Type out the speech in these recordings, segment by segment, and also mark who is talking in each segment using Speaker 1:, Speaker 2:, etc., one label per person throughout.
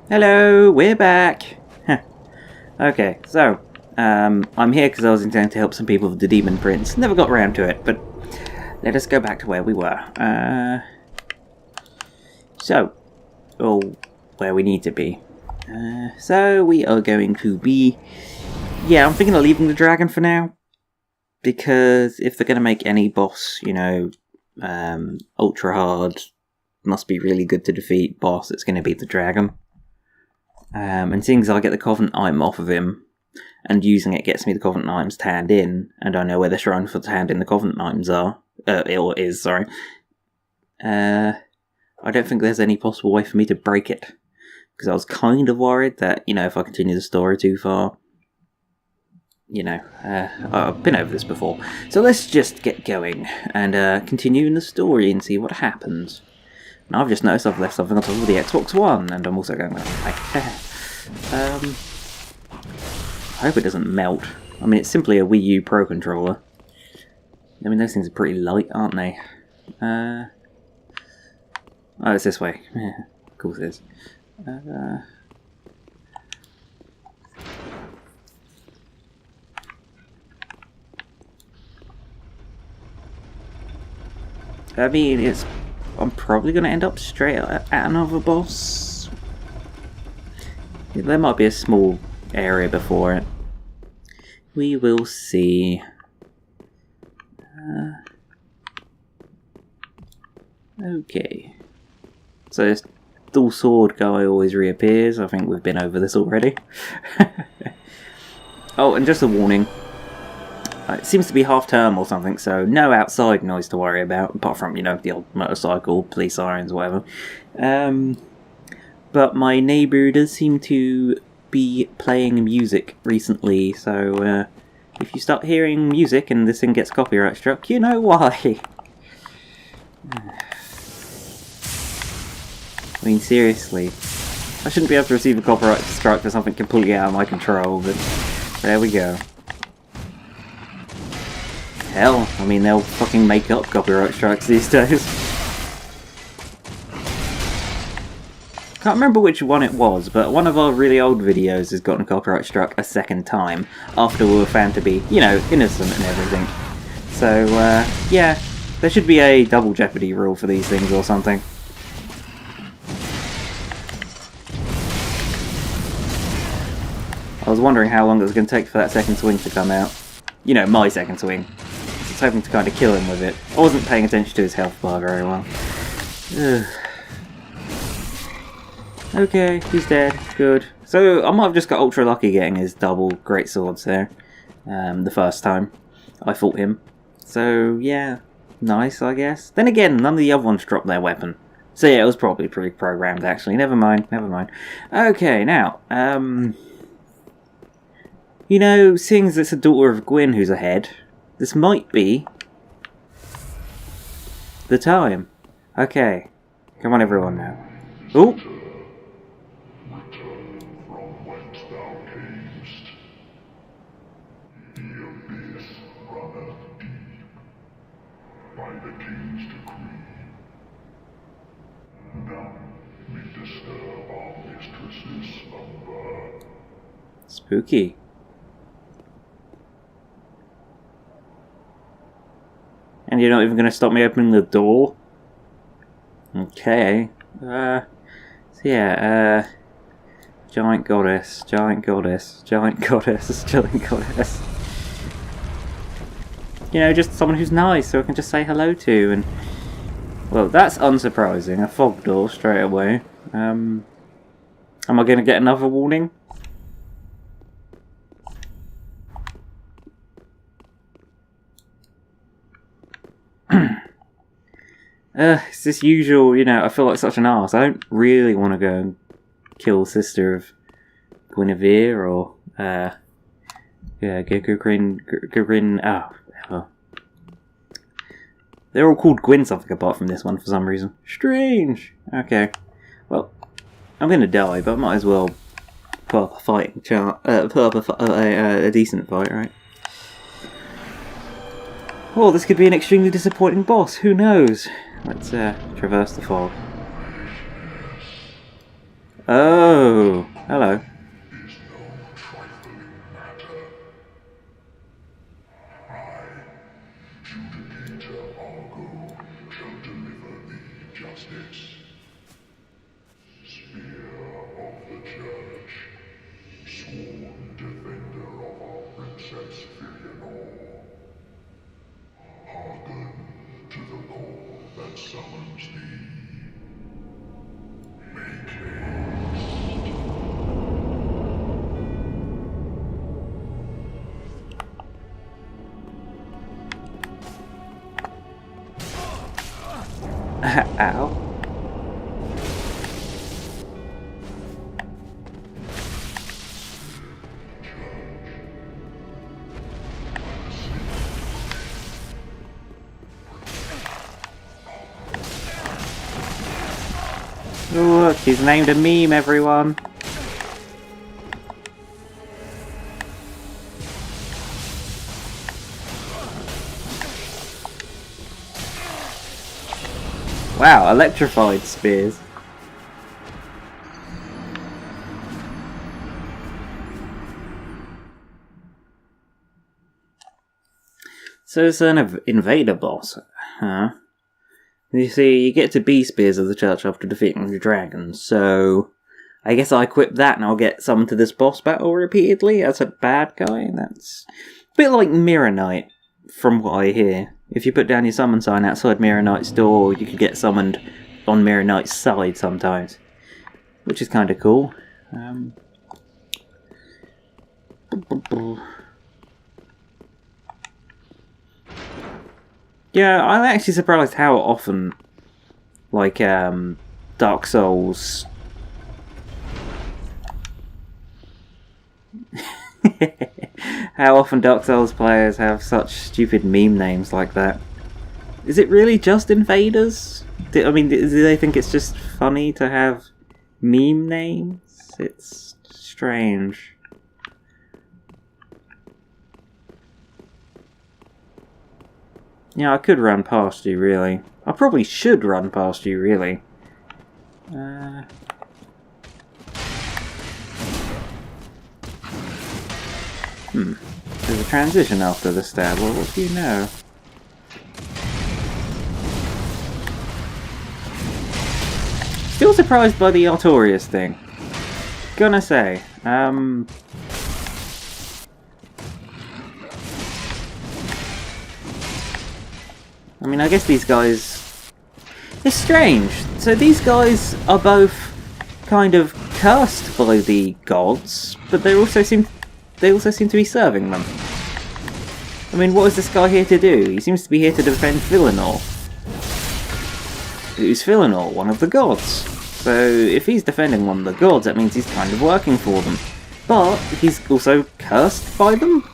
Speaker 1: Hello, we're back. Okay, so I'm here because I was intending to help some people with the Demon Prince. Never got around to it, but let us go back to where we were. Where we need to be. So we are going to be. Yeah, I'm thinking of leaving the dragon for now, because if they're going to make any boss, ultra hard, must be really good to defeat boss, it's going to be the dragon. And seeing as I get the Covenant item off of him, and using it gets me the Covenant items to hand in, and I know where the shrine for to hand in the Covenant items are, sorry. I don't think there's any possible way for me to break it, because I was kind of worried that, if I continue the story too far, I've been over this before. So let's just get going, and continue in the story and see what happens. And I've just noticed I've left something on top of the Xbox One, and I'm also going to play. I hope it doesn't melt. I mean, it's simply a Wii U Pro controller. I mean, those things are pretty light, aren't they? Oh, it's this way. Yeah, of course it is. I mean, I'm probably going to end up straight at another boss. There might be a small area before it. We will see. Okay. So this dual sword guy always reappears. I think we've been over this already. Oh, and just a warning. It seems to be half term or something, so no outside noise to worry about, apart from, the old motorcycle, police sirens, whatever. But my neighbour does seem to be playing music recently, so if you start hearing music and this thing gets copyright struck, you know why. I mean, seriously. I shouldn't be able to receive a copyright strike for something completely out of my control, but there we go. Hell, I mean, they'll fucking make up copyright strikes these days. Can't remember which one it was, but one of our really old videos has gotten copyright struck a second time, after we were found to be, innocent and everything. So, yeah, there should be a double jeopardy rule for these things or something. I was wondering how long it was going to take for that second swing to come out. My second swing. I was hoping to kind of kill him with it. I wasn't paying attention to his health bar very well. Ugh. Okay, he's dead. Good. So I might have just got ultra lucky getting his double great swords there. The first time I fought him. So yeah, nice I guess. Then again, none of the other ones dropped their weapon. So yeah, it was probably pre-programmed actually. Never mind. Okay, now, seeing as it's a daughter of Gwyn who's ahead, this might be the time. Okay. Come on, everyone, now. Ooh! Spooky. And you're not even going to stop me opening the door? Okay. So yeah, giant goddess. Just someone who's nice, so I can just say hello to, and... Well, that's unsurprising. A fog door straight away. Am I going to get another warning? It's this usual, I feel like such an arse. I don't really want to go and kill the sister of Guinevere or, Gugrin, they're all called Gwyn something apart from this one for some reason. Strange! Okay. Well, I'm gonna die, but I might as well put up a fighting put up a decent fight, right? Well, this could be an extremely disappointing boss, who knows? Let's traverse the fog. Oh, hello.
Speaker 2: Sworn defender of our Princess Fillanore. Hearken to the call that summons thee. Make haste.
Speaker 1: Ow. Look, he's named a meme, everyone. Wow, electrified spears. So it's an invader boss, huh? You see, you get to be spears of the church after defeating the dragons, so I guess I equip that and I'll get summoned to this boss battle repeatedly as a bad guy. That's a bit like Mirror Knight, from what I hear. If you put down your summon sign outside Mirror Knight's door, you could get summoned on Mirror Knight's side sometimes, which is kind of cool. Yeah, I'm actually surprised how often, like, Dark Souls... how often Dark Souls players have such stupid meme names like that. Is it really just invaders? I mean, do they think it's just funny to have meme names? It's strange. Yeah, I could run past you, really. I probably should run past you, really. There's a transition after the stab. Well, what do you know? Still surprised by the Artorias thing. Gonna say. I mean, I guess these guys... It's strange. So these guys are both kind of cursed by the gods, but they also seem to be serving them. I mean, what is this guy here to do? He seems to be here to defend Fillanore. Who's Fillanore? One of the gods. So if he's defending one of the gods, that means he's kind of working for them. But he's also cursed by them?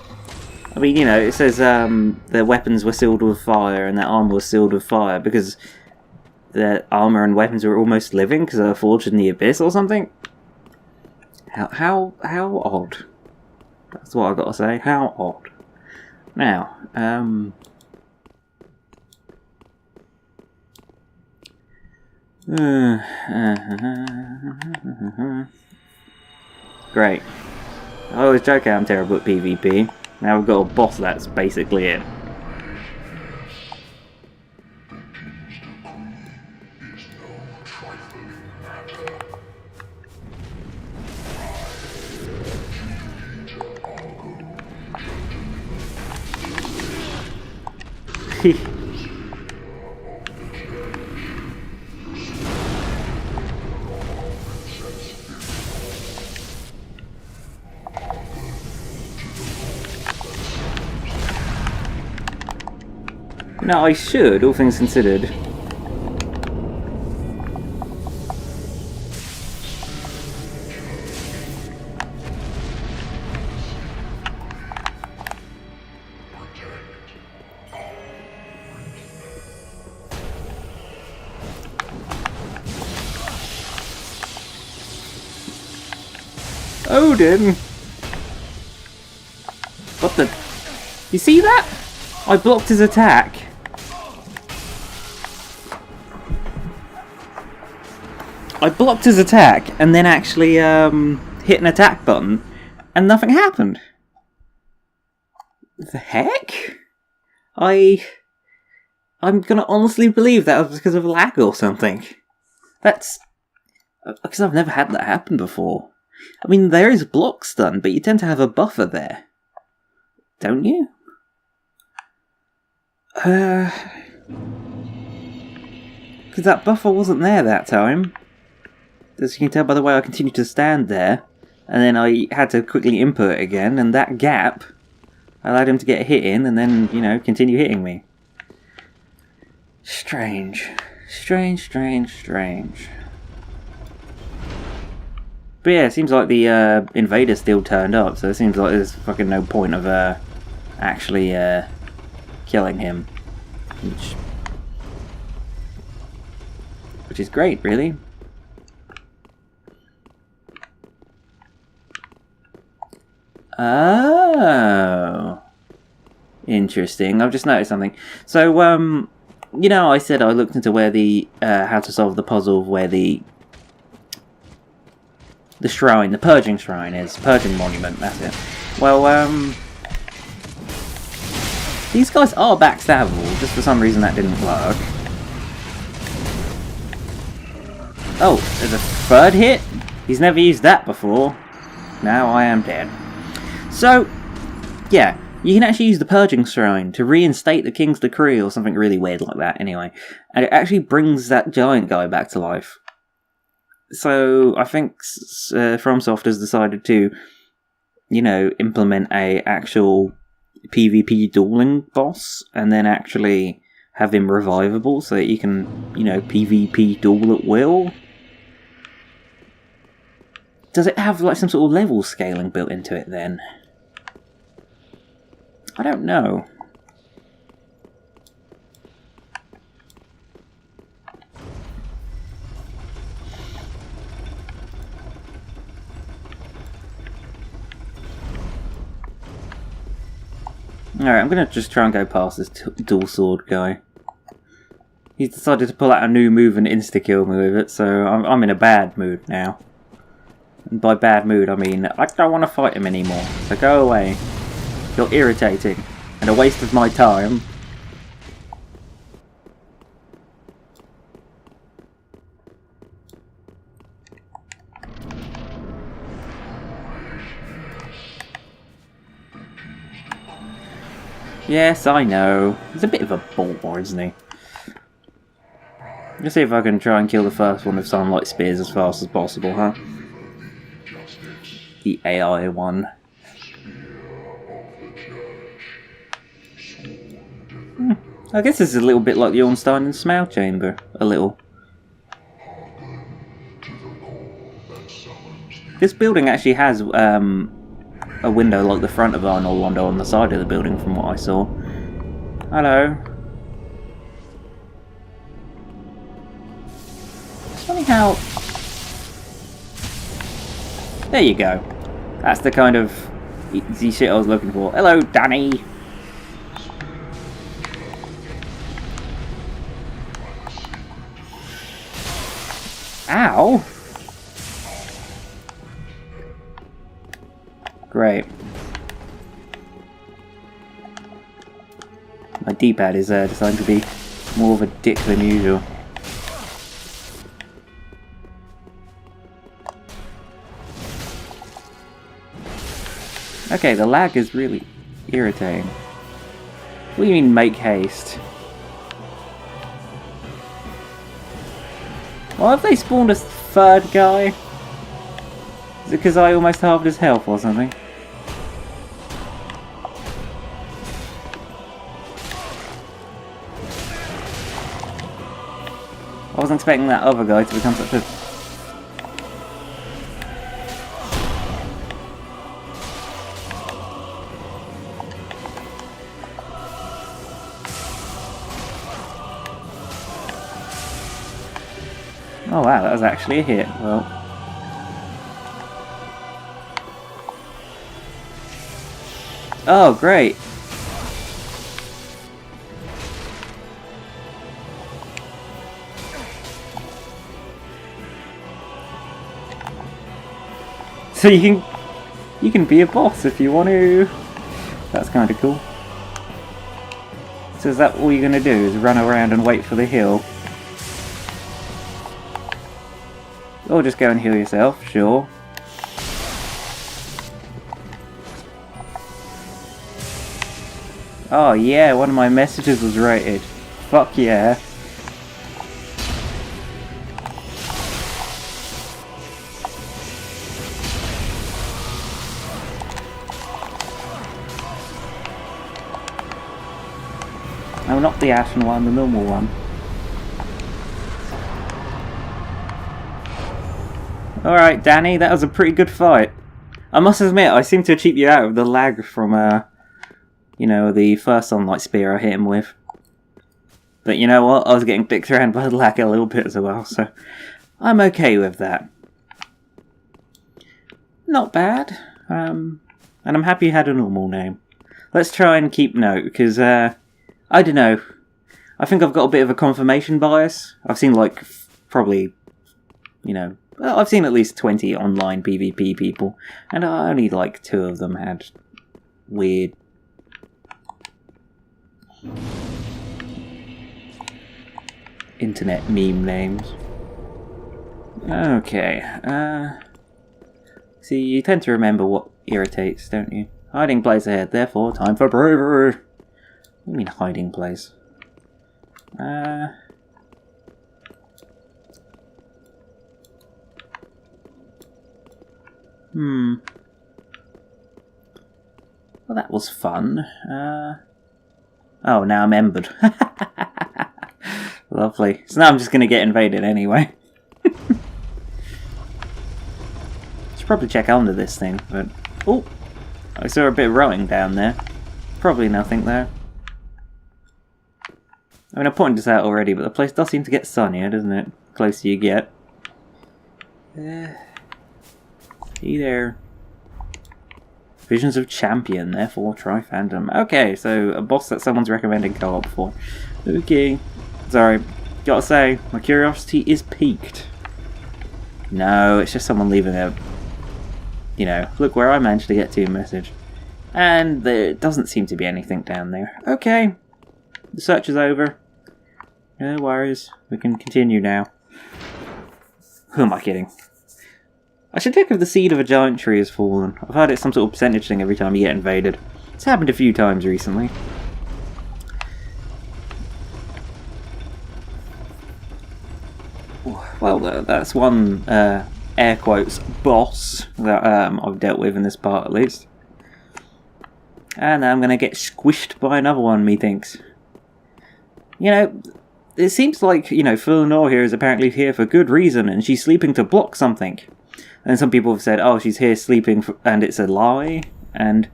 Speaker 1: I mean, you know, it says their weapons were sealed with fire and their armor was sealed with fire because their armor and weapons were almost living because they were forged in the abyss or something. How odd. That's what I've got to say. How odd. Now, great. I always joke I'm terrible at PvP. Now we've got a boss, that's basically it. No, I should, all things considered. Odin! What the... You see that? I blocked his attack. I blocked his attack and then actually hit an attack button and nothing happened. The heck? I'm gonna honestly believe that was because of lag or something. That's... because I've never had that happen before. I mean, there is block stun, but you tend to have a buffer there. Don't you? Because that buffer wasn't there that time. As you can tell by the way I continued to stand there, and then I had to quickly input it again, and that gap allowed him to get a hit in, and then, you know, continue hitting me. Strange. Strange, strange, strange. But yeah, it seems like the invader still turned up, so it seems like there's fucking no point of actually killing him. Which is great, really. Oh, interesting. I've just noticed something. So, you know, I said I looked into where the how to solve the puzzle of where the shrine, the purging shrine is, purging monument. That's it. Well, these guys are backstabbable. Just for some reason that didn't work. Oh, there's a third hit. He's never used that before. Now I am dead. So, yeah, you can actually use the Purging Shrine to reinstate the King's Decree or something really weird like that, anyway. And it actually brings that giant guy back to life. So, I think FromSoft has decided to, you know, implement a actual PvP dueling boss, and then actually have him revivable so that you can, you know, PvP duel at will. Does it have, like, some sort of level scaling built into it, then? I don't know. Alright, I'm gonna just try and go past this dual sword guy. He's decided to pull out a new move and insta-kill me with it, so I'm in a bad mood now. And by bad mood, I mean, I don't want to fight him anymore, so go away. You're irritating, and a waste of my time. Yes, I know. He's a bit of a bore, isn't he? Let's see if I can try and kill the first one with Sunlight Spears as fast as possible, huh? The AI one. I guess this is a little bit like the Ornstein and Smaug Chamber. A little. This building actually has a window like the front of Arnold Londo on the side of the building from what I saw. Hello. It's funny how... There you go. That's the kind of easy shit I was looking for. Hello, Danny. Ow! Great. My D-pad is designed to be more of a dick than usual. Okay, the lag is really irritating. What do you mean, make haste? Why have they spawned a third guy? Is it because I almost halved his health or something? I wasn't expecting that other guy to become such a... Oh wow, that was actually a hit. Well... Oh, great! So you can be a boss if you want to. That's kind of cool. So is that all you're going to do, is run around and wait for the heal? Or just go and heal yourself, sure. Oh yeah, one of my messages was rated. Fuck yeah. No, not the ashen one, the normal one. Alright, Danny, that was a pretty good fight. I must admit, I seem to have cheated you out of the lag from, you know, the first Sunlight Spear I hit him with. But you know what, I was getting dicked around by the lag a little bit as well, so I'm okay with that. Not bad. And I'm happy you had a normal name. Let's try and keep note, because, I don't know. I think I've got a bit of a confirmation bias. I've seen, like, probably, you know, well, I've seen at least 20 online PvP people, and only, like, 2 of them had weird internet meme names. Okay, see, you tend to remember what irritates, don't you? Hiding place ahead, therefore, time for bravery! What do you mean hiding place? Well, that was fun. Oh, now I'm embered. Lovely. So now I'm just going to get invaded anyway. Should probably check under this thing, but... Oh! I saw a bit of rowing down there. Probably nothing there. I mean, I pointed this out already, but the place does seem to get sunnier, doesn't it? The closer you get. Hey there. Visions of Champion, therefore try Phantom. Okay, so a boss that someone's recommending co-op for. Okay. Sorry. Gotta say, my curiosity is piqued. No, it's just someone leaving a... You know, look where I managed to get to message. And there doesn't seem to be anything down there. Okay. The search is over. No worries. We can continue now. Who am I kidding? I should check if the seed of a giant tree has fallen. I've heard it's some sort of percentage thing every time you get invaded. It's happened a few times recently. Well, that's one, air quotes, boss that I've dealt with in this part at least. And now I'm going to get squished by another one, methinks. You know, it seems like, you know, Fillanore here is apparently here for good reason, and she's sleeping to block something. And some people have said, oh, she's here sleeping, and it's a lie. And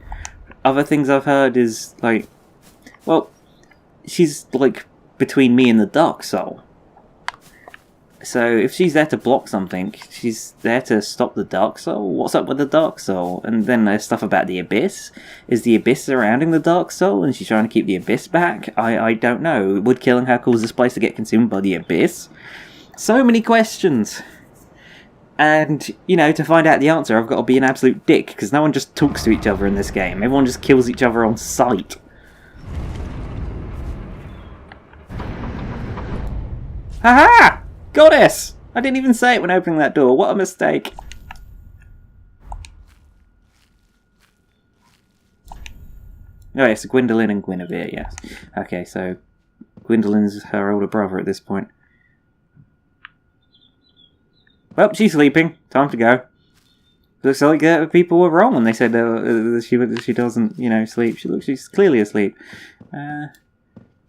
Speaker 1: other things I've heard is, like, well, she's, like, between me and the Dark Soul. So if she's there to block something, she's there to stop the Dark Soul? What's up with the Dark Soul? And then there's stuff about the Abyss. Is the Abyss surrounding the Dark Soul, and she's trying to keep the Abyss back? I don't know. Would killing her cause this place to get consumed by the Abyss? So many questions. And, you know, to find out the answer, I've got to be an absolute dick, because no one just talks to each other in this game. Everyone just kills each other on sight. Haha! Goddess! I didn't even say it when opening that door. What a mistake. Oh yes, Gwendolyn and Guinevere, yes. Okay, so Gwendolyn's her older brother at this point. Well, she's sleeping. Time to go. Looks like people were wrong when they said she doesn't, you know, sleep. She's clearly asleep.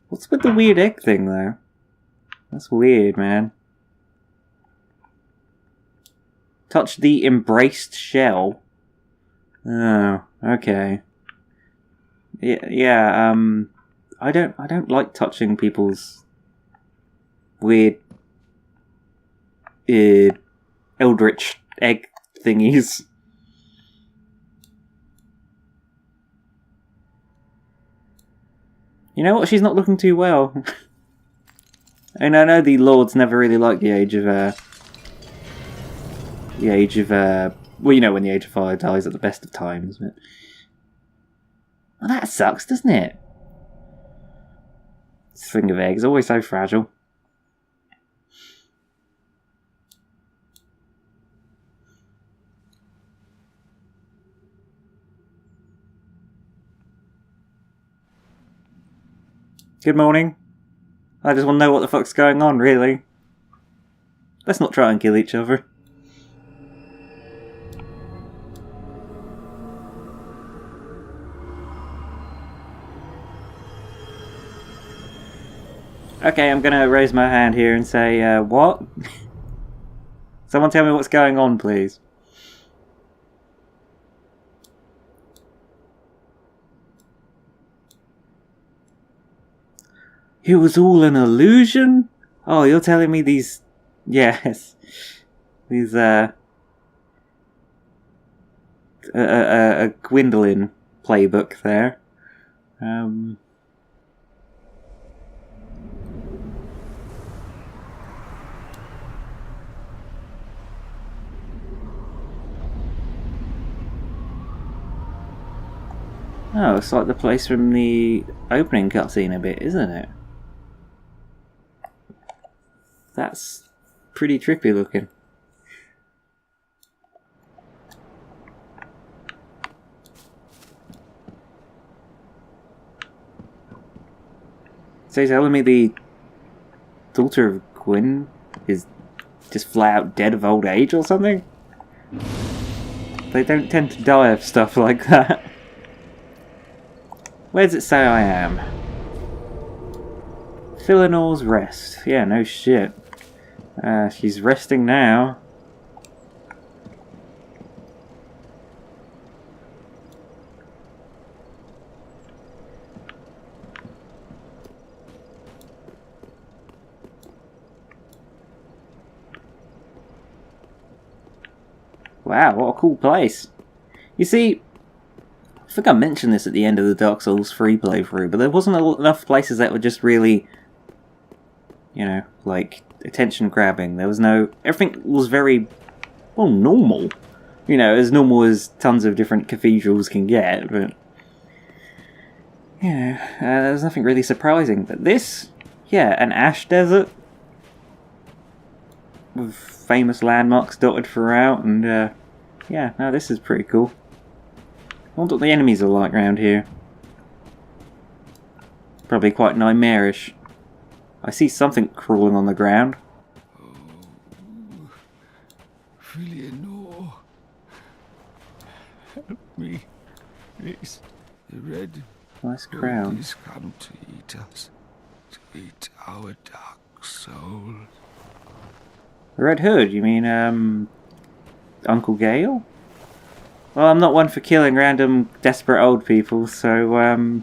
Speaker 1: What's with the weird egg thing, though? That's weird, man. Touch the embraced shell. Oh, okay. Yeah, I don't like touching people's weird eldritch egg thingies. You know what? She's not looking too well. And I know the lords never really liked the age of Well, you know when the Age of Fire dies at the best of times, isn't it? Well, that sucks, doesn't it? This thing of eggs, always so fragile. Good morning. I just want to know what the fuck's going on, really. Let's not try and kill each other. Okay, I'm gonna raise my hand here and say, what? Someone tell me what's going on, please. It was all an illusion? Oh, you're telling me these... Yes. These, a Gwendolyn playbook there. Oh, it's like the place from the opening cutscene a bit, isn't it? That's pretty trippy looking. So you're telling me the daughter of Gwyn is just flat out dead of old age or something? They don't tend to die of stuff like that. Where does it say I am? Fillanore's Rest. Yeah, no shit. She's resting now. Wow, what a cool place. You see, I think I mentioned this at the end of the Dark Souls 3 playthrough, but there wasn't enough places that were just really, you know, like, attention grabbing. There was no... Everything was very, well, normal. You know, as normal as tons of different cathedrals can get, but... Yeah, there's nothing really surprising. But this, yeah, an ash desert with famous landmarks dotted throughout, and yeah, no, this is pretty cool. I wonder what the enemies are like around here. Probably quite nightmarish. I see something crawling on the ground.
Speaker 3: Oh, Fillanore, help me, please. The red
Speaker 1: Nice crown.
Speaker 3: has come to eat us, to eat our dark souls.
Speaker 1: The Red Hood, you mean, Uncle Gale? Well, I'm not one for killing random, desperate old people, so,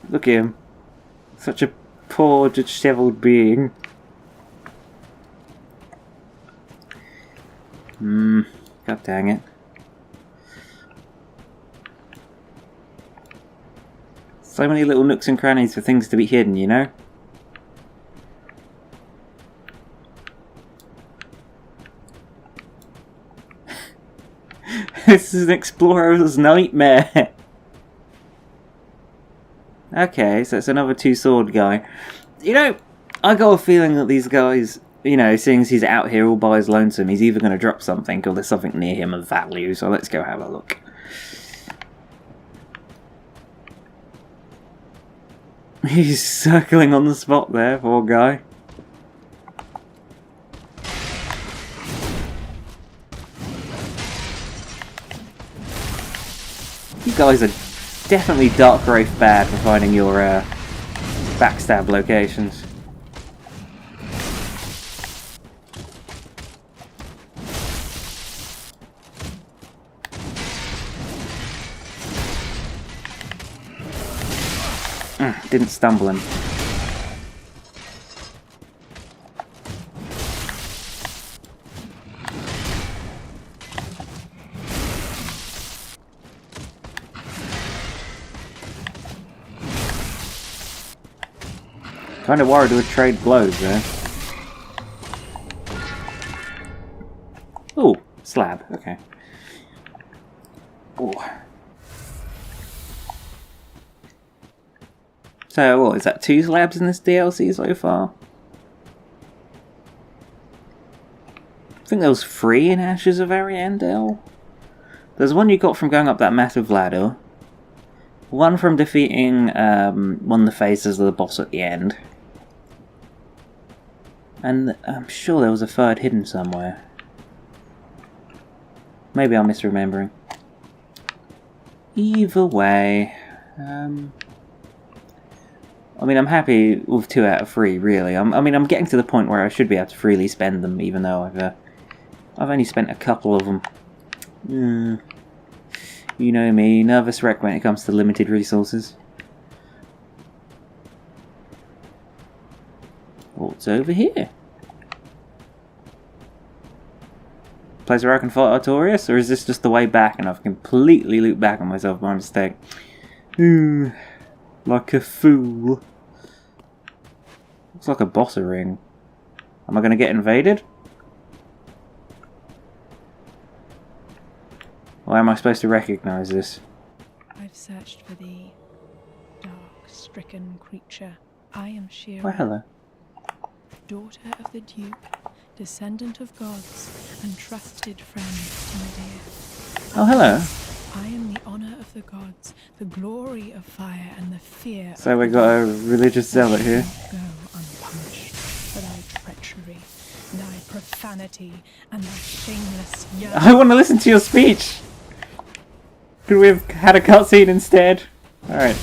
Speaker 1: look at him. Such a poor, dishevelled being. God dang it. So many little nooks and crannies for things to be hidden, you know? This is an explorer's nightmare. Okay, so it's another two-sword guy. You know, I got a feeling that these guys, you know, seeing as he's out here all by his lonesome, he's either going to drop something or there's something near him of value, so let's go have a look. He's circling on the spot there, poor guy. You guys are definitely Dark Growth bad for finding your backstab locations. Didn't stumble him. Kind of worried we would trade blows there. Slab, okay. Ooh. So, what, is that 2 slabs in this DLC so far? I think there was 3 in Ashes of Ariandel. There's one you got from going up that massive ladder. One from defeating one of the phases of the boss at the end. And I'm sure there was a 3rd hidden somewhere. Maybe I'm misremembering. Either way, I mean, I'm happy with 2 out of 3, really. I mean, I'm getting to the point where I should be able to freely spend them, even though I've only spent a couple of them. You know me, nervous wreck when it comes to limited resources. What's over here? Place where I can fight Artorias, or is this just the way back and I've completely looped back on myself by mistake? Ooh, like a fool. Looks like a boss ring. Am I going to get invaded? Why am I supposed to recognise this?
Speaker 4: I've searched for thee, dark-stricken creature. I am Shira,
Speaker 1: Well, hello.
Speaker 4: daughter of the Duke, descendant of gods, and trusted friend to Medea.
Speaker 1: Oh, hello.
Speaker 4: I am the honour of the gods, the glory of fire, and the fear
Speaker 1: So
Speaker 4: of
Speaker 1: we
Speaker 4: the
Speaker 1: got a
Speaker 4: gods.
Speaker 1: religious zealot
Speaker 4: Thou
Speaker 1: here.
Speaker 4: shalt go unpunished for thy treachery, thy profanity, and thy shameless yearning.
Speaker 1: I want to listen to your speech! Could we have had a cutscene instead? Alright.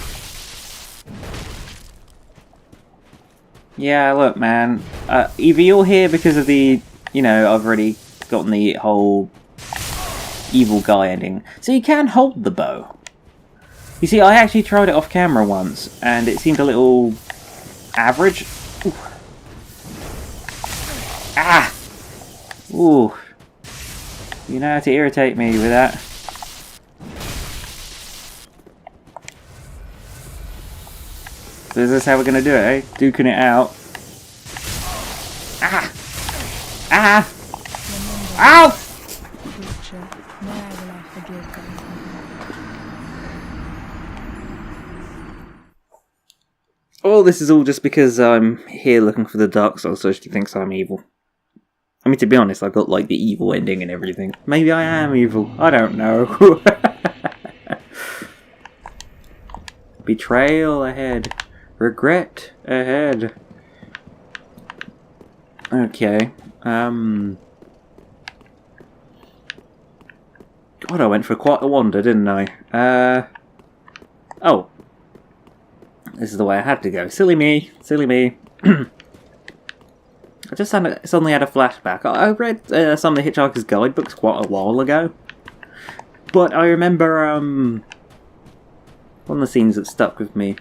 Speaker 1: Yeah, look, man. Either you're here because of the... You know, I've already gotten the whole evil guy ending. So you can hold the bow. You see, I actually tried it off camera once, and it seemed a little... average. Ooh. Ah! Ooh. You know how to irritate me with that. So is this how we're going to do it, eh? Duking it out. Ah! Ah! Ow!
Speaker 4: Creature, ne'er will I forgive thy
Speaker 1: Oh, this is all just because I'm here looking for the Dark Souls, so she thinks I'm evil. I mean, to be honest, I got like the evil ending and everything. Maybe I am evil. I don't know. Betrayal ahead. Regret ahead. Okay. God, I went for quite a wander, didn't I? Oh. This is the way I had to go. Silly me. Silly me. I just suddenly had a flashback. I read some of the Hitchhiker's Guidebooks quite a while ago. But I remember, one of the scenes that stuck with me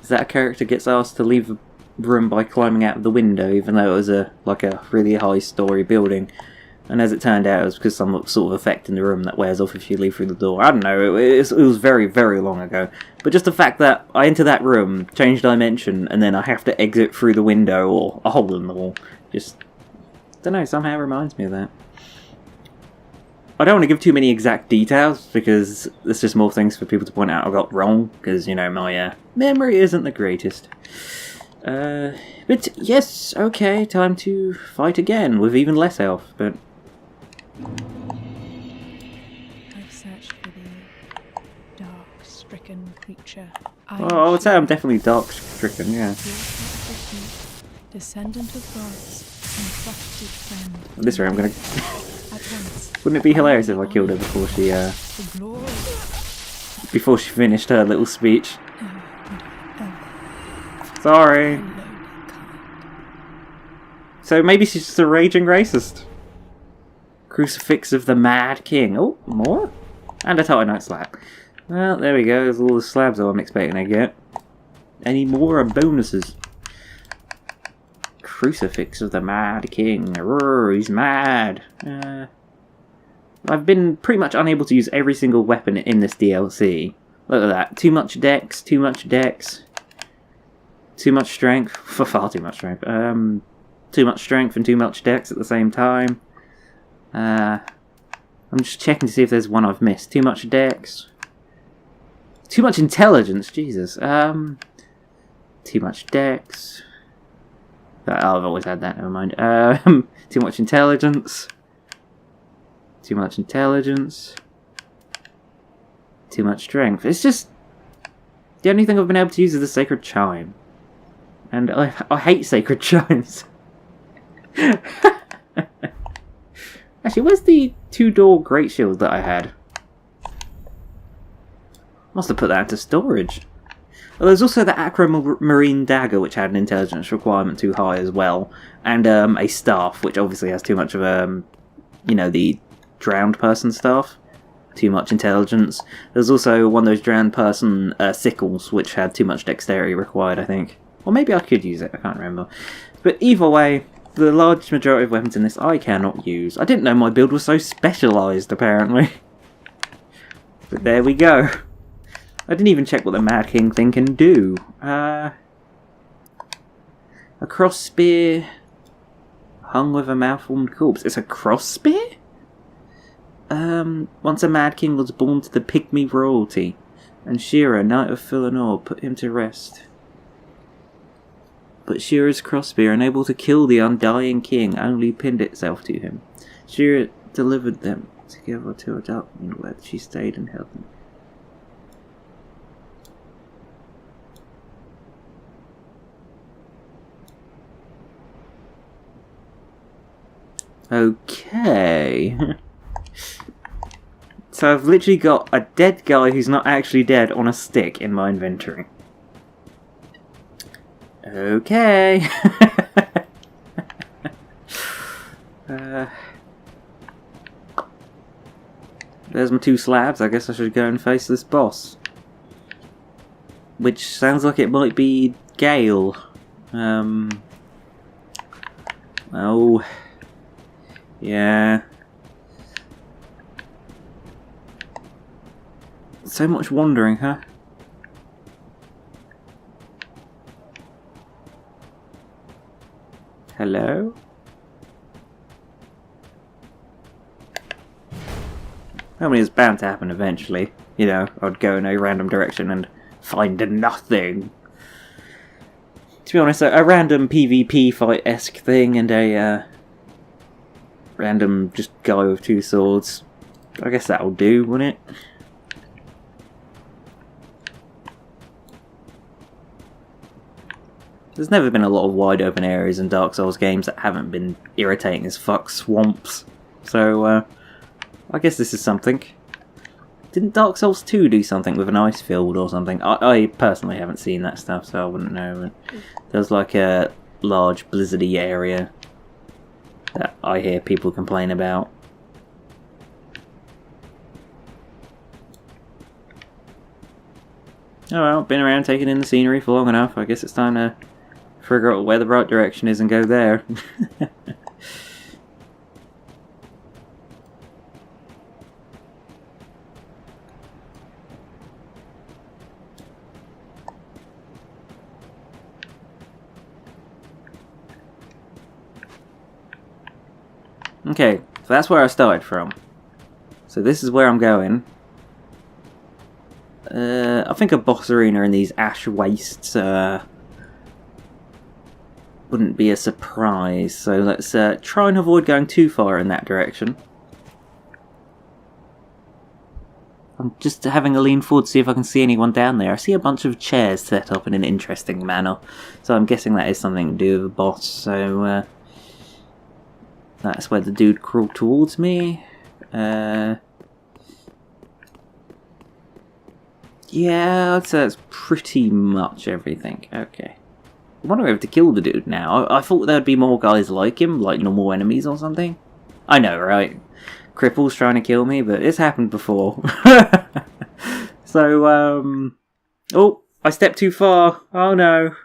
Speaker 1: is that a character gets asked to leave the room by climbing out of the window, even though it was a really high-story building. And as it turned out, it was because some sort of effect in the room that wears off if you leave through the door. I don't know, it was very, very long ago. But just the fact that I enter that room, change dimension, and then I have to exit through the window or a hole in the wall, just, don't know, somehow reminds me of that. I don't want to give too many exact details, because there's just more things for people to point out I got wrong, because, you know, my memory isn't the greatest. But yes, okay, time to fight again, with even less health, but...
Speaker 4: I've searched for thee, dark-stricken creature.
Speaker 1: Oh, I would say I'm definitely dark-stricken, yeah.
Speaker 4: Descendant of gods and trusted friend.
Speaker 1: This way I'm gonna...
Speaker 4: At once,
Speaker 1: Wouldn't it be hilarious if I killed her before she,
Speaker 4: the glory
Speaker 1: before she finished her little speech? Sorry. So maybe she's just a raging racist. Crucifix of the Mad King. Oh, more? And a Titanite slab. Well, there we go. There's all the slabs I'm expecting to get. Any more bonuses? Crucifix of the Mad King. Roar, he's mad. I've been pretty much unable to use every single weapon in this DLC. Look at that. Too much dex, too much dex. Too much strength. For far too much strength. Too much strength and too much dex at the same time. I'm just checking to see if there's one I've missed. Too much dex. Too much intelligence, Jesus. Too much dex. Oh, I've always had that, never mind. Too much intelligence. Too much intelligence. Too much strength. It's just... the only thing I've been able to use is the Sacred Chime. And I hate Sacred Chimes. Actually, where's the 2-door Great Shield that I had? Must have put that into storage. Well, there's also the Aquamarine Dagger, which had an intelligence requirement too high as well. And a staff, which obviously has too much of, you know, the drowned person staff. Too much intelligence. There's also one of those drowned person sickles, which had too much dexterity required, I think. Or maybe I could use it, I can't remember. But either way, the large majority of weapons in this I cannot use. I didn't know my build was so specialised, apparently. But there we go. I didn't even check what the Mad King thing can do. A cross spear hung with a malformed corpse. It's a cross spear? Once a Mad King was born to the Pygmy royalty, and Shira, Knight of Fillanore, put him to rest. But Shira's crossbear, unable to kill the undying king, only pinned itself to him. Shira delivered them together to a dark moon where she stayed and held them. Okay. So I've literally got a dead guy who's not actually dead on a stick in my inventory. Okay. There's my 2 slabs. I guess I should go and face this boss. Which sounds like it might be Gale. Oh. Yeah. So much wandering, huh? Hello? I mean, it's bound to happen eventually. You know, I'd go in a random direction and find nothing. To be honest, a random PvP fight-esque thing and a random just guy with 2 swords. I guess that'll do, wouldn't it? There's never been a lot of wide open areas in Dark Souls games that haven't been irritating as fuck swamps. So, I guess this is something. Didn't Dark Souls 2 do something with an ice field or something? I personally haven't seen that stuff, so I wouldn't know. But there's like a large blizzardy area that I hear people complain about. Oh well, been around taking in the scenery for long enough. I guess it's time to figure out where the right direction is and go there. Okay, so that's where I started from. So this is where I'm going. I think a boss arena in these ash wastes wouldn't be a surprise, so let's try and avoid going too far in that direction. I'm just having a lean forward to see if I can see anyone down there. I see a bunch of chairs set up in an interesting manner, so I'm guessing that is something to do with the boss, so that's where the dude crawled towards me. Yeah, I'd say that's pretty much everything. Okay. I wonder if I have to kill the dude now. I thought there'd be more guys like him, like normal enemies or something. I know, right? Cripple's trying to kill me, but it's happened before. So, oh, I stepped too far. Oh no.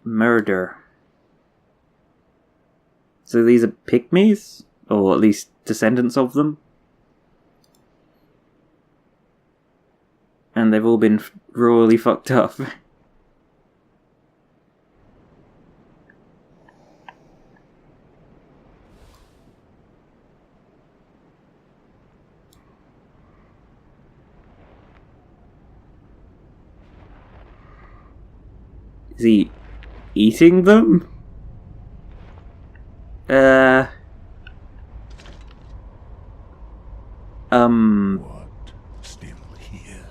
Speaker 1: Murder. So these are pygmies? Or at least descendants of them? And they've all been royally fucked up. Is he eating them?
Speaker 2: What? Still here?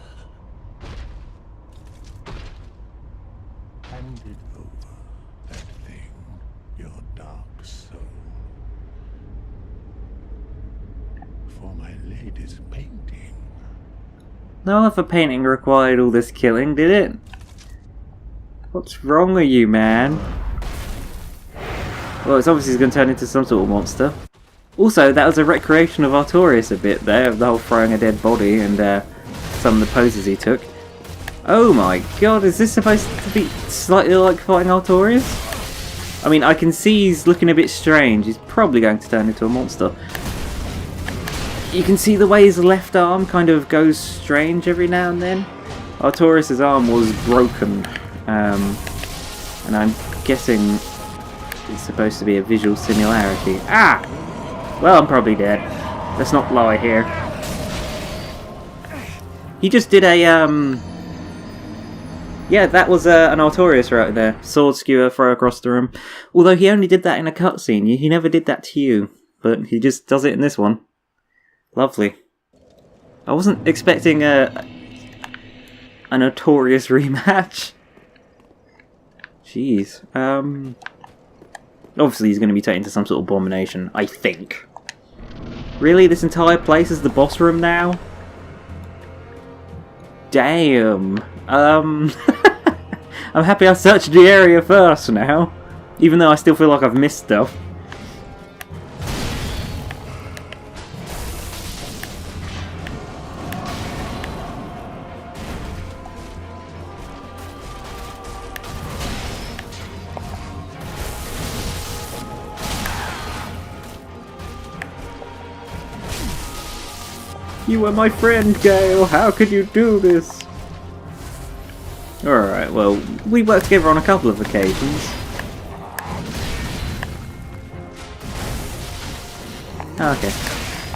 Speaker 2: Hand it over, that thing, your dark soul. For my lady's painting.
Speaker 1: No other painting required all this killing, did it? What's wrong with you, man? Well, it's obviously going to turn into some sort of monster. Also, that was a recreation of Artorias a bit there, of the whole throwing a dead body and some of the poses he took. Oh my god, is this supposed to be slightly like fighting Artorias? I mean, I can see he's looking a bit strange. He's probably going to turn into a monster. You can see the way his left arm kind of goes strange every now and then. Artorias' arm was broken. And I'm guessing it's supposed to be a visual similarity. Ah! Well, I'm probably dead. Let's not lie here. He just did a, yeah, that was an Artorias right there. Sword skewer, throw across the room. Although he only did that in a cutscene. He never did that to you. But he just does it in this one. Lovely. I wasn't expecting a Artorias rematch. Jeez. Obviously he's going to be taken to some sort of abomination, I think. Really? This entire place is the boss room now? Damn. I'm happy I searched the area first now. Even though I still feel like I've missed stuff. You were my friend, Gale. How could you do this? Alright, well, we worked together on a couple of occasions. Okay.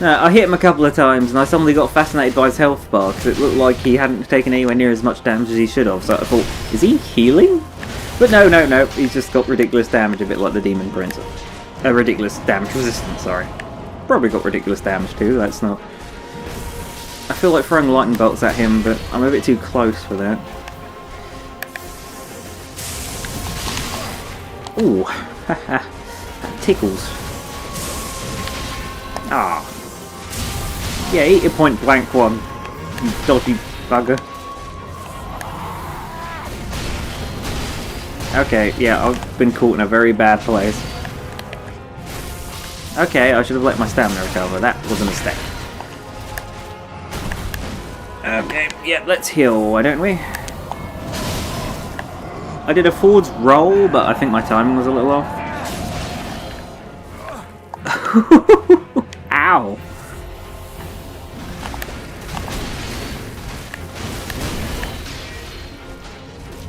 Speaker 1: No, I hit him a couple of times and I suddenly got fascinated by his health bar because it looked like he hadn't taken anywhere near as much damage as he should have. So I thought, is he healing? But no, he's just got ridiculous damage, a bit like the Demon Prince. Ridiculous damage resistance, sorry. Probably got ridiculous damage too, that's not... I feel like throwing lightning bolts at him, but I'm a bit too close for that. Ooh, haha, that tickles. Ah. Yeah, eat your point blank one, you dodgy bugger. Okay, yeah, I've been caught in a very bad place. Okay, I should have let my stamina recover, that was a mistake. Okay, yeah, let's heal, why don't we? I did a forwards roll, but I think my timing was a little off. Ow!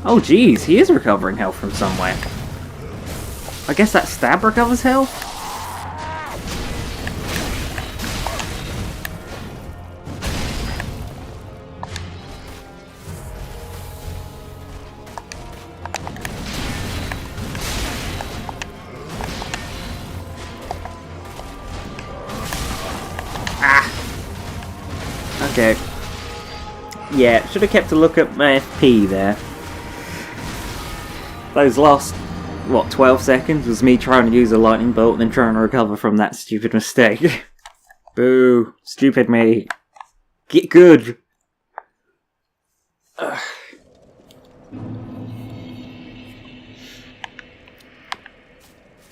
Speaker 1: Oh geez, he is recovering health from somewhere. I guess that stab recovers health? Okay. Yeah, should have kept a look at my FP there. Those last, what, 12 seconds was me trying to use a lightning bolt and then trying to recover from that stupid mistake. Boo. Stupid me. Get good. Ugh.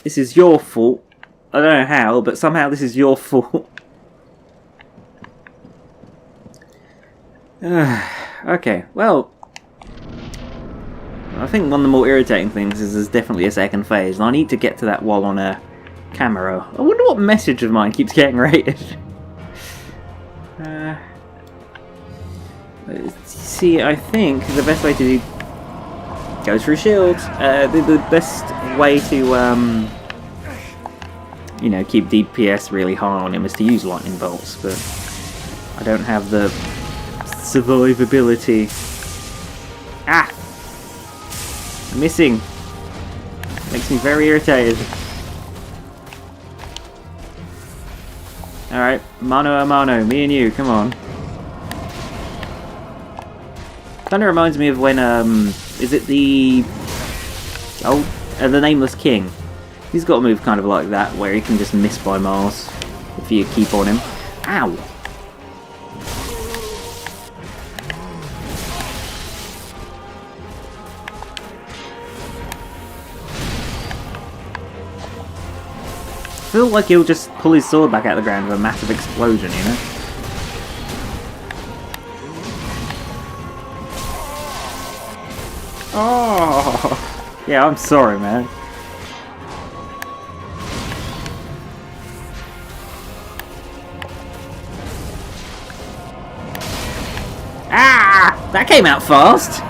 Speaker 1: This is your fault. I don't know how, but somehow this is your fault. Okay, well, I think one of the more irritating things is there's definitely a second phase, and I need to get to that while on a camera. I wonder what message of mine keeps getting rated. See, I think the best way to do... Goes through shields. The best way to, you know, keep DPS really high on him is to use lightning bolts, but I don't have the survivability. Ah! missing. Makes me very irritated. Alright, mano a mano, me and you, come on. Kinda reminds me of when, is it the... Oh, the Nameless King. He's got a move kind of like that, where he can just miss by miles if you keep on him. Ow! I feel like he'll just pull his sword back out of the ground with a massive explosion, you know? Oh! Yeah, I'm sorry, man. Ah! That came out fast!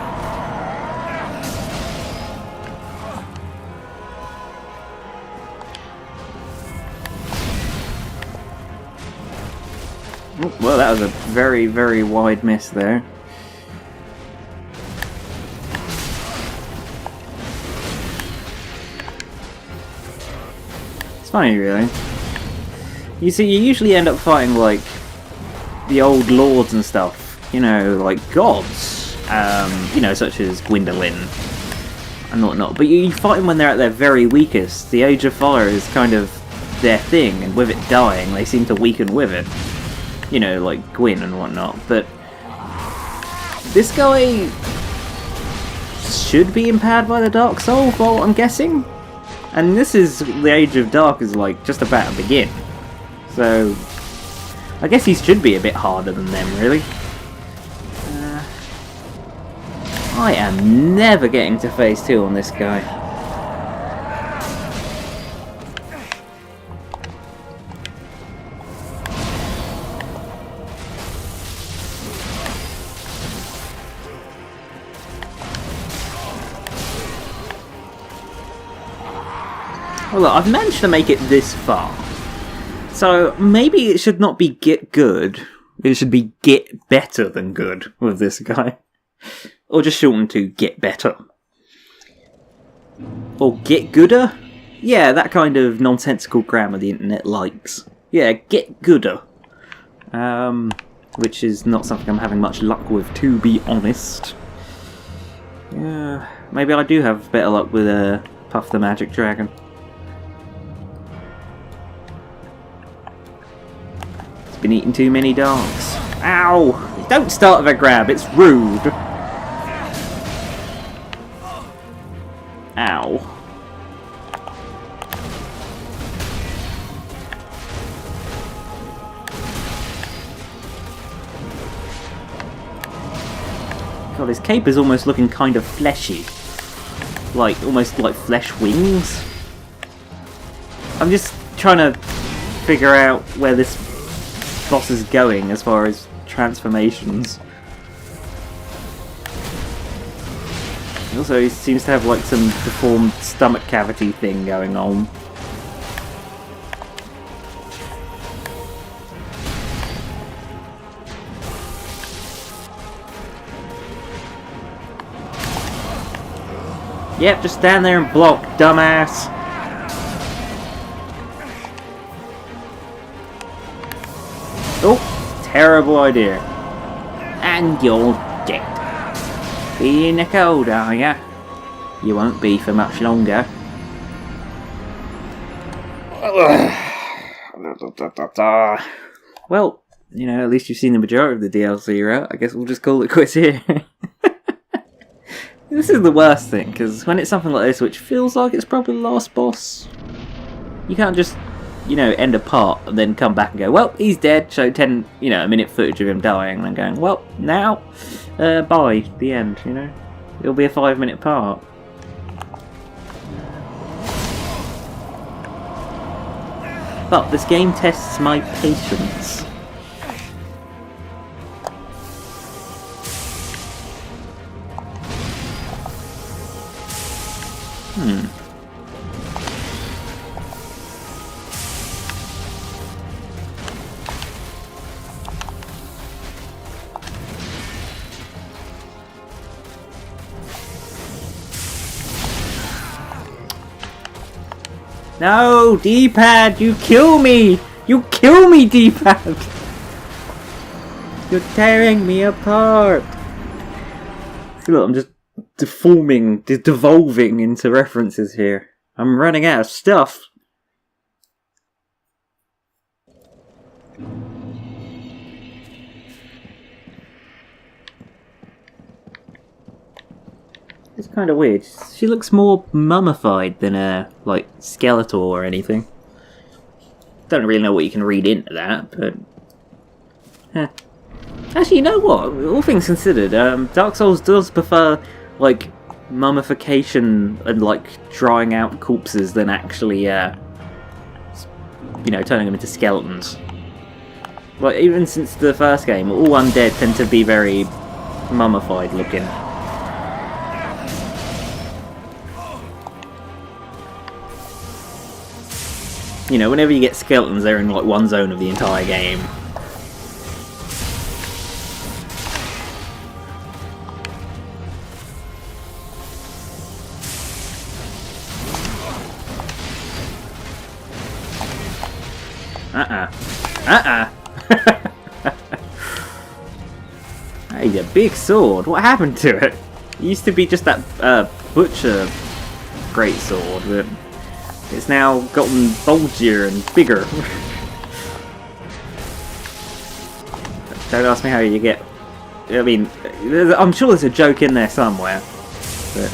Speaker 1: Well, that was a very, very wide miss there. It's funny, really. You see, you usually end up fighting, like, the old lords and stuff. You know, like gods. You know, such as Gwendolyn and whatnot. But you fight them when they're at their very weakest. The Age of Fire is kind of their thing, and with it dying, they seem to weaken with it. You know, like Gwyn and whatnot, but this guy should be empowered by the Dark Soul, well, I'm guessing. And this is the Age of Dark is like just about to begin, so I guess he should be a bit harder than them, really. I am never getting to phase 2 on this guy. Well, look, I've managed to make it this far, so maybe it should not be get good, it should be get better than good with this guy. Or just shortened to get better. Or get gooder? Yeah, that kind of nonsensical grammar the internet likes. Yeah, get gooder. Which is not something I'm having much luck with, to be honest. Yeah, maybe I do have better luck with Puff the Magic Dragon. It's been eating too many dogs. Ow! Don't start with a grab, it's rude! Ow. God, his cape is almost looking kind of fleshy. Like, almost like flesh wings. I'm just trying to figure out where this boss is going as far as transformations. Also, he seems to have like some deformed stomach cavity thing going on. Yep, just stand there and block, dumbass. Oh, terrible idea. And you're dead. Be in the cold, are ya? You won't be for much longer. Well, you know, at least you've seen the majority of the DLC, right? I guess we'll just call it quits here. This is the worst thing, because when it's something like this, which feels like it's probably the last boss, you can't just, you know, end a part and then come back and go, well, he's dead, show 10, you know, a minute footage of him dying, and then going, well, now, bye, the end, you know. It'll be a 5-minute part. But this game tests my patience. No, D-pad, you kill me! You kill me, D-pad! You're tearing me apart! See, look, I'm just deforming, devolving into references here. I'm running out of stuff. It's kind of weird. She looks more mummified than like Skeletor or anything. Don't really know what you can read into that, but actually, you know what? All things considered, Dark Souls does prefer like mummification and like drying out corpses than actually, you know, turning them into skeletons. Like even since the first game, all undead tend to be very mummified looking. You know, whenever you get skeletons, they're in like one zone of the entire game. Hey, a big sword. What happened to it? It used to be just that butcher great sword, but it's now gotten bulgier and bigger. Don't ask me how you get... I mean, I'm sure there's a joke in there somewhere. But,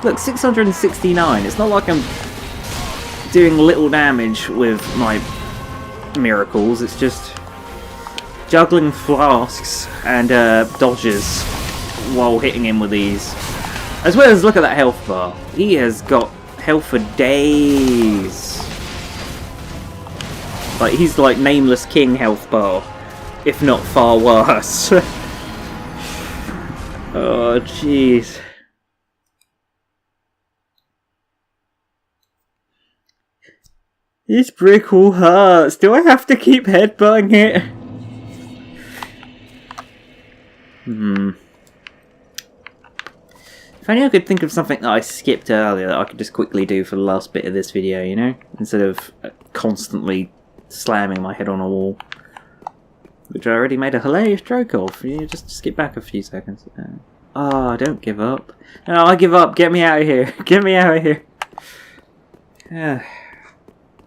Speaker 1: look, 669. It's not like I'm doing little damage with my miracles. It's just juggling flasks and dodges while hitting him with these. As well as look at that health bar. He has got health for days. Like he's like Nameless King health bar, if not far worse. Oh jeez. This brick all hurts. Do I have to keep headbutting it? If only I could think of something that I skipped earlier that I could just quickly do for the last bit of this video, you know? Instead of constantly slamming my head on a wall. Which I already made a hilarious joke of. You just skip back a few seconds. Oh, don't give up. No, I give up. Get me out of here. Get me out of here.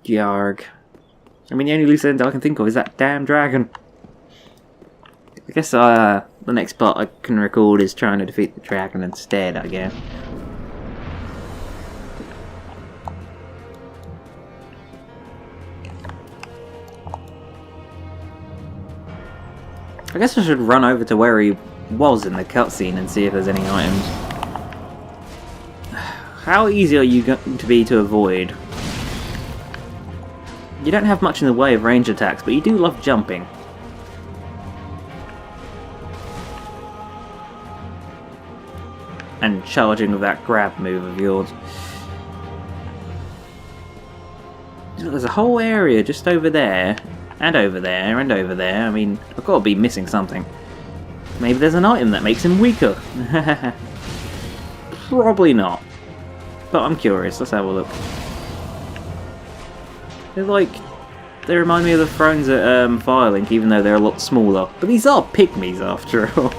Speaker 1: Yarg. I mean, the only loose end I can think of is that damn dragon. I guess the next part I can record is trying to defeat the dragon instead, I guess. I guess I should run over to where he was in the cutscene and see if there's any items. How easy are you going to be to avoid? You don't have much in the way of range attacks, but you do love jumping. And charging with that grab move of yours. There's a whole area just over there, and over there, and over there. I mean, I've got to be missing something. Maybe there's an item that makes him weaker. Probably not. But I'm curious, let's have a look. They remind me of the thrones at Firelink, even though they're a lot smaller. But these are pygmies after all.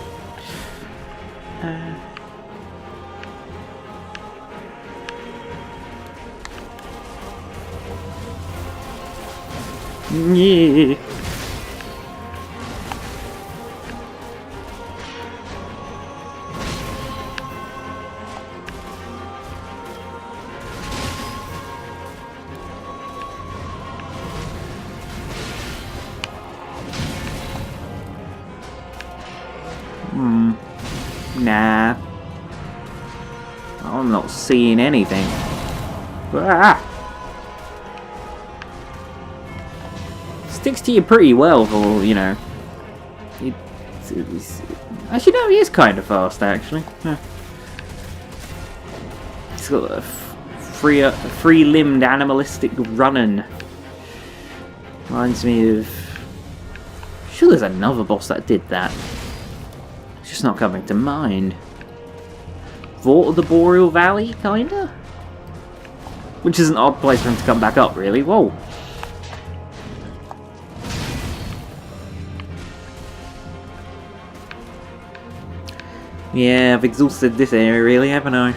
Speaker 1: Yeah. Nah. I'm not seeing anything. Ah! Sticks to you pretty well for, you know. Actually, no, he is kind of fast, actually. Yeah. He's got a free-limbed animalistic running. Reminds me of... Sure, there's another boss that did that. It's just not coming to mind. thought of the Boreal Valley, kinda? Which is an odd place for him to come back up, really. Whoa. Yeah, I've exhausted this area, really, haven't I?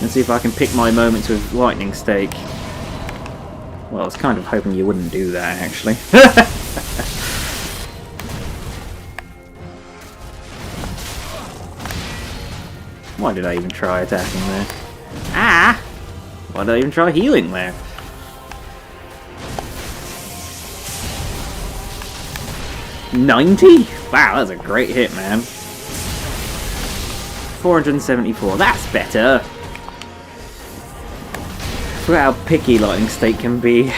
Speaker 1: Let's see if I can pick my moments with lightning stake. Well, I was kind of hoping you wouldn't do that, actually. Why did I even try attacking there? Ah! Why did I even try healing there? $90? Wow, that's a great hit, man. 474, that's better. Look how picky lightning stake can be.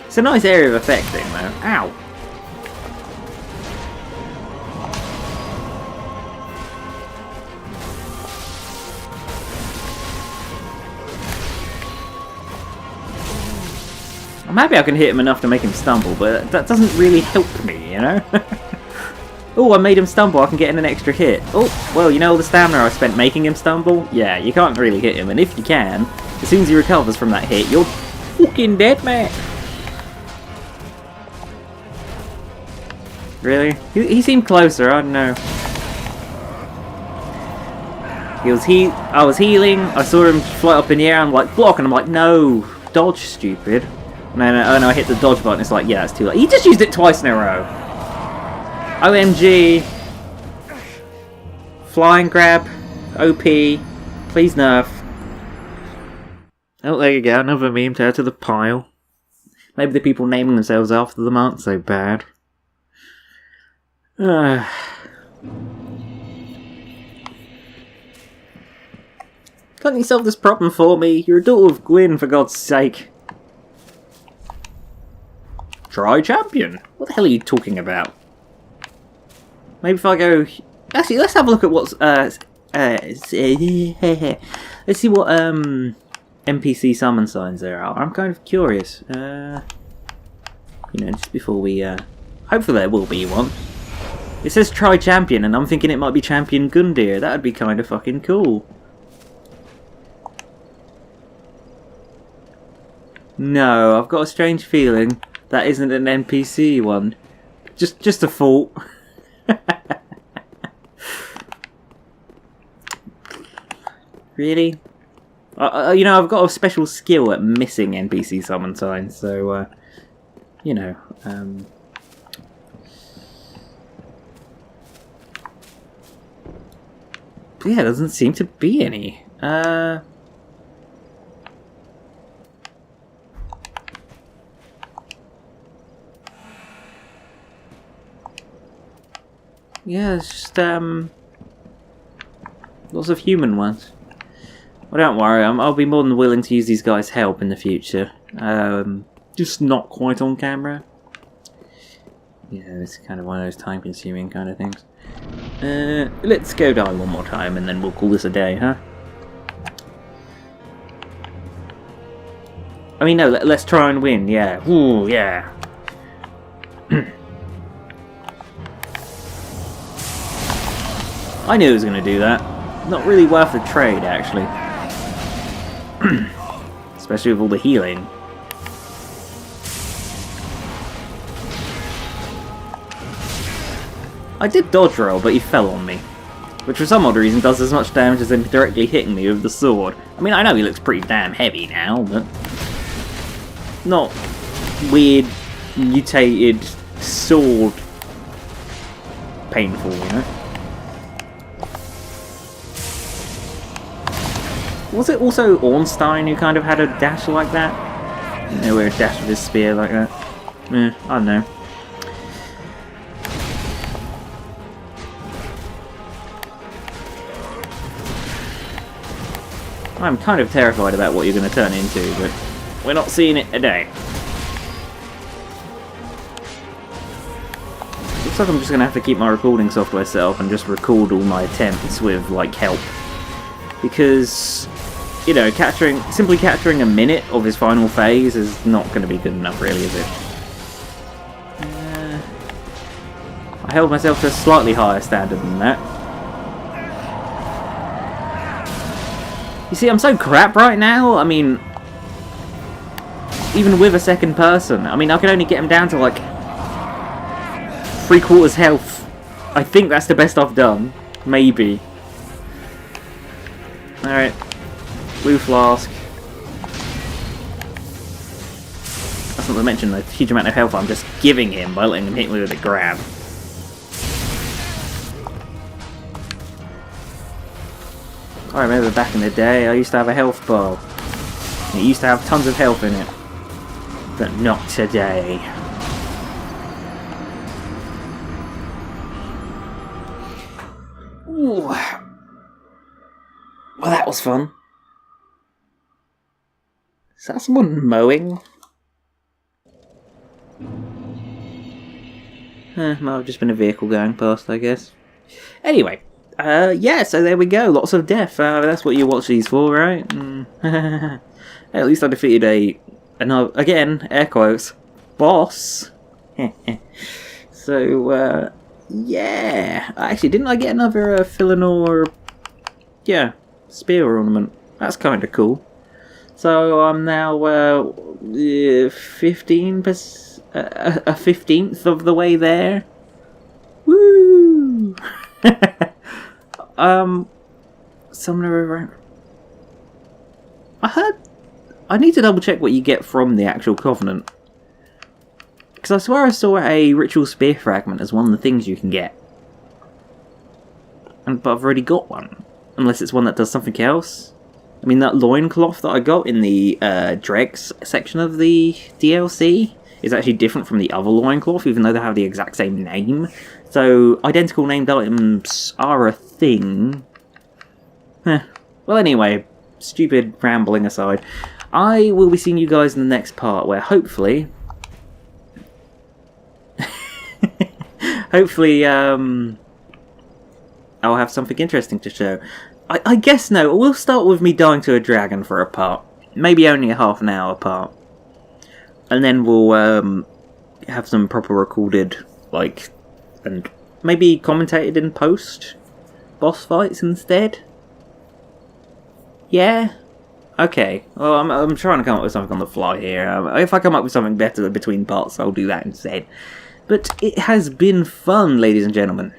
Speaker 1: It's a nice area of affecting, though. Ow! I'm happy I can hit him enough to make him stumble, but that doesn't really help me, you know? Oh, I made him stumble, I can get in an extra hit. Oh, well, you know all the stamina I spent making him stumble? Yeah, you can't really hit him, and if you can, as soon as he recovers from that hit, you're fucking dead, man. Really? He seemed closer, I don't know. I was healing, I saw him float up in the air, I'm like, block, and I'm like, no, dodge, stupid. No, I hit the dodge button, it's like, yeah, it's too late. He just used it twice in a row. OMG. Flying grab. OP. Please nerf. Oh, there you go, another meme to add to the pile. Maybe the people naming themselves after them aren't so bad. Can't you solve this problem for me? You're a daughter of Gwyn, for God's sake. Try champion? What the hell are you talking about? Maybe if I go... Actually, let's have a look at what's... let's see what NPC summon signs there are. I'm kind of curious. You know, just before we... hopefully there will be one. It says try champion, and I'm thinking it might be champion Gundyr. That would be kind of fucking cool. No, I've got a strange feeling that isn't an NPC one. Just a thought. Really? You know, I've got a special skill at missing NPC summon signs, so, you know, yeah, there doesn't seem to be any. Yeah, it's just, lots of human ones. Well, don't worry, I'll be more than willing to use these guys' help in the future. Just not quite on camera. Yeah, it's kind of one of those time-consuming kind of things. Let's go die one more time, and then we'll call this a day, huh? I mean, no, let's try and win, yeah. Ooh, yeah. I knew he was going to do that. Not really worth the trade, actually. Especially with all the healing. I did dodge roll, but he fell on me. Which for some odd reason does as much damage as him directly hitting me with the sword. I mean, I know he looks pretty damn heavy now, but... not weird, mutated sword painful, you know? Was it also Ornstein who kind of had a dash like that? You know, where a dash with his spear like that? I don't know. I'm kind of terrified about what you're going to turn into, but we're not seeing it today. Looks like I'm just going to have to keep my recording software set up and just record all my attempts with, like, help. Because you know, simply capturing a minute of his final phase is not going to be good enough, really, is it? I held myself to a slightly higher standard than that. You see, I'm so crap right now. I mean, even with a second person, I mean, I can only get him down to like 3/4 health. I think that's the best I've done. Maybe. Alright. Blue flask. That's not to mention the huge amount of health I'm just giving him by letting him hit me with a grab. I remember back in the day, I used to have a health bar. It used to have tons of health in it. But not today. Ooh. Well, that was fun. Is that someone mowing? Might have just been a vehicle going past, I guess. Anyway. Yeah, so there we go. Lots of death. That's what you watch these for, right? At least I defeated another, again, air quotes, boss. So, yeah. Actually, didn't I get another Fillanore, yeah, spear ornament? That's kind of cool. So I'm now 15%, a 15th of the way there. Woo! Summoner over. I need to double check what you get from the actual Covenant. Because I swear I saw a ritual spear fragment as one of the things you can get. But I've already got one. Unless it's one that does something else. I mean, that loincloth that I got in the Dregs section of the DLC is actually different from the other loincloth, even though they have the exact same name. So, identical named items are a thing. Well, anyway, stupid rambling aside, I will be seeing you guys in the next part, where hopefully... hopefully, I'll have something interesting to show. I guess no, we'll start with me dying to a dragon for a part. Maybe only a half an hour part. And then we'll have some proper recorded, like, and maybe commentated in post boss fights instead. Yeah? Okay. Well, I'm trying to come up with something on the fly here. If I come up with something better between parts, I'll do that instead. But it has been fun, ladies and gentlemen.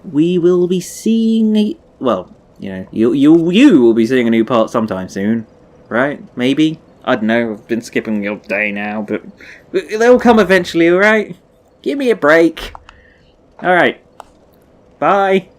Speaker 1: We will be seeing well, you know, you will be seeing a new part sometime soon, right? Maybe? I don't know, I've been skipping the day now, but they'll come eventually, alright? Give me a break. Alright. Bye.